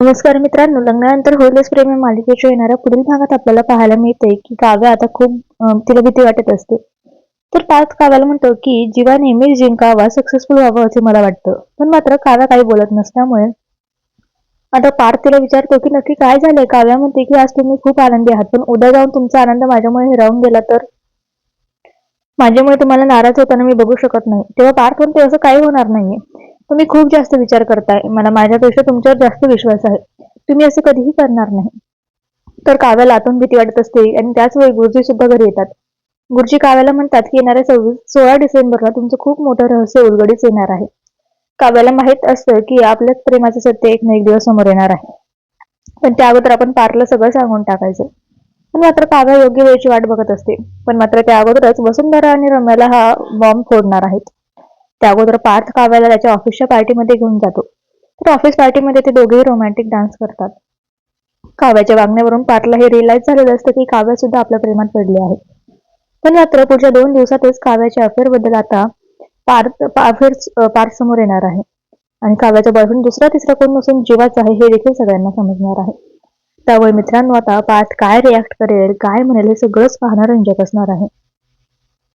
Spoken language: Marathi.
नमस्कार मित्रांनो, लग्नानंतर होईलच प्रेम या मालिकेच्या येणाऱ्या पुढील भागात आपल्याला पाहायला मिळते की काव्या आता खूप तिला भीती वाटत असते. तर पार्थ काव्याला म्हणतो की जीवा नेहमीच जिंकावा, सक्सेसफुल व्हावं असे मला वाटतं. पण मात्र काव्या काही बोलत नसल्यामुळे आता पार्थ तिला विचारतो की नक्की काय झालंय. काव्या म्हणते की आज तुम्ही खूप आनंदी आहात, पण उद्या जाऊन तुमचा आनंद माझ्यामुळे हिरावून गेला तर? माझ्यामुळे तुम्हाला नाराज होताना मी बघू शकत नाही. तेव्हा पार्थ म्हणते असं काही होणार नाहीये. तुम्ही खूप जास्त विचार करताय. मला माझ्यापेक्षा तुमच्यावर जास्त विश्वास आहे. तुम्ही असं कधीही करणार नाही. तर काव्याला आतून भीती वाटत असते आणि त्याच वेळी गुरुजी सुद्धा घरी येतात. गुरुजी काव्याला म्हणतात की येणाऱ्या 16 डिसेंबरला तुमचं खूप मोठं रहस्य उलगडीस येणार आहे. काव्याला माहित असतं की आपल्याच प्रेमाचं सत्य एक ना एक दिवस समोर येणार आहे. पण त्या अगोदर आपण पार्थला सगळं सांगून टाकायचं. पण मात्र काव्या योग्य वेळेची वाट बघत असते. पण मात्र त्या अगोदरच वसुंधरा आणि रम्याला हा बॉम्ब फोडणार आहेत. त्या अगोदर पार्थ काव्याला त्याच्या ऑफिसच्या पार्टीमध्ये घेऊन जातो. तर ऑफिस पार्टीमध्ये ते दोघेही रोमॅन्टिक डान्स करतात. काव्याच्या वागण्यावरून पार्थला हे रिअलाइज झालेलं असतं की काव्या सुद्धा आपल्या प्रेमात पडली आहे. पण मात्र पुढच्या 2 दिवसातच काव्याच्या अफेअर बद्दल आता पार्थ समोर येणार आहे. आणि काव्याचा बॉयफ्रेंड दुसरा तिसरा कोण नसून जीवाच आहे हे देखील सगळ्यांना समजणार आहे. त्यामुळे मित्रांनो, आता पार्थ काय रिॲक्ट करेल, काय म्हणेल हे सगळंच पाहणं रंजक असणार आहे.